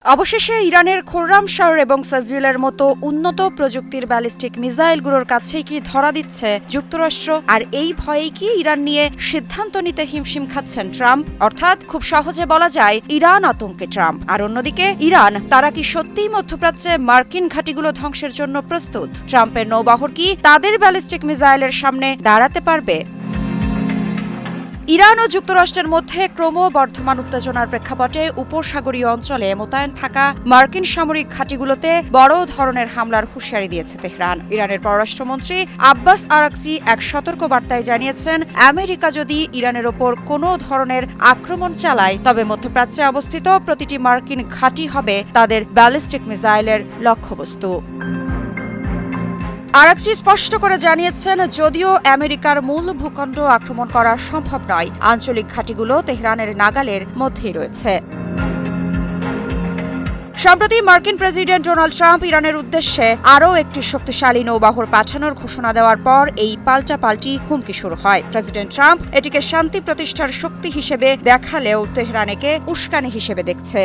অবশেষে ইরানের খোররামশাহর এবং সাজরিলের মতো উন্নত প্রযুক্তির ব্যালিস্টিক মিসাইলগুলোর কাছেই কি ধরা দিচ্ছে যুক্তরাষ্ট্র? আর এই ভয়েই কি ইরান নিয়ে সিদ্ধান্ত নিতে হিমশিম খাচ্ছেন ট্রাম্প? অর্থাৎ খুব সহজে বলা যায় ইরান আতঙ্কে ট্রাম্প, আর অন্যদিকে ইরান, তারা কি সত্যিই মধ্যপ্রাচ্যে মার্কিন ঘাঁটিগুলো ধ্বংসের জন্য প্রস্তুত? ট্রাম্পের নৌবহর কি তাদের ব্যালিস্টিক মিসাইলের সামনে দাঁড়াতে পারবে? ইরান ও যুক্তরাষ্ট্রের মধ্যে ক্রমবর্ধমান উত্তেজনার প্রেক্ষাপটে উপসাগরীয় অঞ্চলে মোতায়েন থাকা মার্কিন সামরিক ঘাঁটিগুলোতে বড় ধরনের হামলার হুঁশিয়ারি দিয়েছে তেহরান। ইরানের পররাষ্ট্রমন্ত্রী আব্বাস আরাকচি এক সতর্ক বার্তায় জানিয়েছেন, আমেরিকা যদি ইরানের ওপর কোনো ধরনের আক্রমণ চালায়, তবে মধ্যপ্রাচ্যে অবস্থিত প্রতিটি মার্কিন ঘাঁটি হবে তাদের ব্যালিস্টিক মিসাইলের লক্ষ্যবস্তু। আরাকচি স্পষ্ট করে জানিয়েছেন, যদিও আমেরিকার মূল ভূখণ্ড আক্রমণ করা সম্ভব নয়, আঞ্চলিক ঘাঁটিগুলো তেহরানের নাগালের মধ্যেই রয়েছে। সম্প্রতি মার্কিন প্রেসিডেন্ট ডোনাল্ড ট্রাম্প ইরানের উদ্দেশ্যে আরও একটি শক্তিশালী নৌবহর পাঠানোর ঘোষণা দেওয়ার পর এই পাল্টাপাল্টি হুমকি শুরু হয়। প্রেসিডেন্ট ট্রাম্প এটিকে শান্তি প্রতিষ্ঠার শক্তি হিসেবে দেখালেও তেহরান একে উস্কানি হিসেবে দেখছে।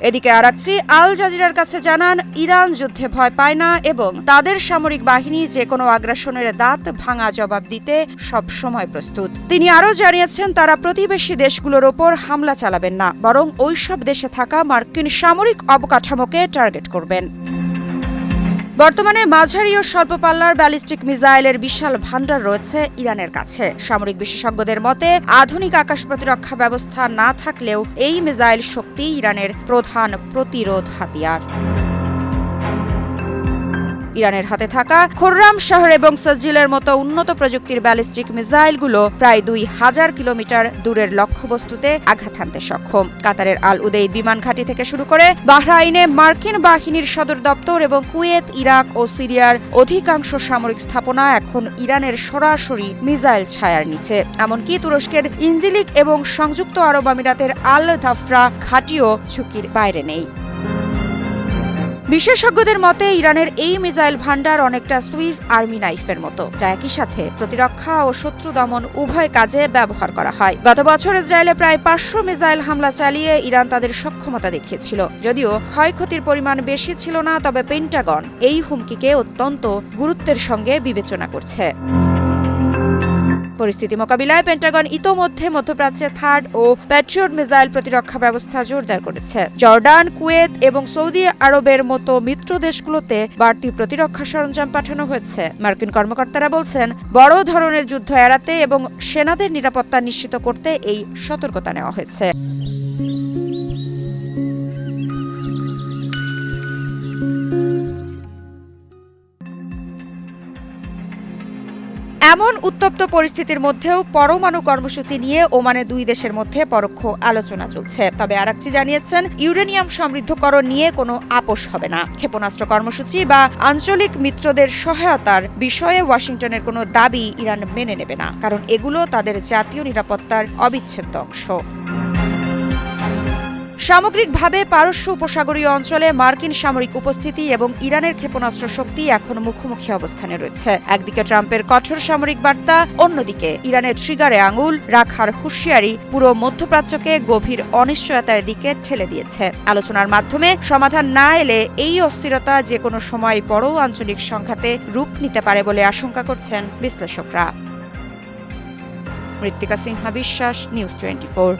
এদিকে আরাকচি আল জাজিরার কাছে জানান, ইরান যুদ্ধে ভয় পায় না এবং তাদের সামরিক বাহিনী যে কোনো আগ্রাসনের দাঁত ভাঙা জবাব দিতে সব সময় প্রস্তুত। তিনি আরও জানিয়েছেন, তারা প্রতিবেশী দেশগুলোর ওপর হামলা চালাবেন না, বরং ওইসব দেশে থাকা মার্কিন সামরিক অবকাঠামোকে টার্গেট করবেন। বর্তমানে মাঝারি ও স্বল্প পাল্লার ব্যালিস্টিক মিসাইলের বিশাল ভান্ডার রয়েছে ইরানের কাছে। সামরিক বিশেষজ্ঞদের মতে, আধুনিক আকাশ প্রতিরক্ষা ব্যবস্থা না থাকলেও এই মিসাইল শক্তি ইরানের প্রধান প্রতিরোধ হাতিয়ার। ইরানের হাতে থাকা খোররামশাহর এবং সাজরিলের মতো উন্নত প্রযুক্তির ব্যালিস্টিক মিসাইলগুলো প্রায় ২,০০০ কিলোমিটার দূরের লক্ষ্যবস্তুতে আঘাত হানতে সক্ষম। কাতারের আল উদেইদ বিমান ঘাঁটি থেকে শুরু করে বাহরাইনে মার্কিন বাহিনীর সদর দপ্তর এবং কুয়েত, ইরাক ও সিরিয়ার অধিকাংশ সামরিক স্থাপনা এখন ইরানের সরাসরি মিসাইল ছায়ার নিচে। এমনকি তুরস্কের ইনজিলিক এবং সংযুক্ত আরব আমিরাতের আল ধাফরা ঘাঁটিও ঝুঁকির বাইরে নেই। বিশেষজ্ঞদের মতে, ইরানের এই মিসাইল ভান্ডার অনেকটা সুইস আর্মি নাইফের মতো, যা একই সাথে প্রতিরক্ষা ও শত্রু দমন উভয় কাজে ব্যবহার করা হয়। গত বছর ইসরায়েলে প্রায় ৫০০ মিসাইল হামলা চালিয়ে ইরান তাদের সক্ষমতা দেখিয়েছিল। যদিও ক্ষয়ক্ষতির পরিমাণ বেশি ছিল না, তবে পেন্টাগন এই হুমকিকে অত্যন্ত গুরুত্বের সঙ্গে বিবেচনা করছে। পরিস্থিতি মোকাবিলায় পেন্টাগন ইতোমধ্যে মধ্যপ্রাচ্যে থার্ড ও প্যাট্রিয়ট মিসাইল প্রতিরক্ষা ব্যবস্থা জোরদার করেছে। জর্ডান, কুয়েত এবং সৌদি আরবের মতো মিত্র দেশগুলোতে বাড়তি প্রতিরক্ষা সরঞ্জাম পাঠানো হয়েছে। মার্কিন কর্মকর্তারা বলছেন, বড় ধরনের যুদ্ধ এড়াতে এবং সেনাদের নিরাপত্তা নিশ্চিত করতে এই সতর্কতা নেওয়া হয়েছে। এমন উত্তপ্ত পরিস্থিতির মধ্যেও পরমাণু কর্মসূচি নিয়ে ওমানে দুই দেশের মধ্যে পরোক্ষ আলোচনা চলছে। তবে আরাকচি জানিয়েছেন, ইউরেনিয়াম সমৃদ্ধকরণ নিয়ে কোনো আপোষ হবে না। ক্ষেপণাস্ত্র কর্মসূচি বা আঞ্চলিক মিত্রদের সহায়তার বিষয়ে ওয়াশিংটনের কোনো দাবি ইরান মেনে নেবে না, কারণ এগুলো তাদের জাতীয় নিরাপত্তার অবিচ্ছেদ্য অংশ। সামগ্রিকভাবে পারস্য উপসাগরীয় অঞ্চলে মার্কিন সামরিক উপস্থিতি এবং ইরানের ক্ষেপণাস্ত্র শক্তি এখন মুখোমুখি অবস্থানে রয়েছে। একদিকে ট্রাম্পের কঠোর সামরিক বার্তা, অন্যদিকে ইরানের ট্রিগারে আঙুল রাখার হুঁশিয়ারি পুরো মধ্যপ্রাচ্যকে গভীর অনিশ্চয়তার দিকে ঠেলে দিয়েছে। আলোচনার মাধ্যমে সমাধান না এলে এই অস্থিরতা যে কোনো সময় বড় আঞ্চলিক সংঘাতে রূপ নিতে পারে বলে আশঙ্কা করছেন বিশ্লেষকরা। মৃত্তিকা সিনহা বিশ্বাস, নিউজ 24।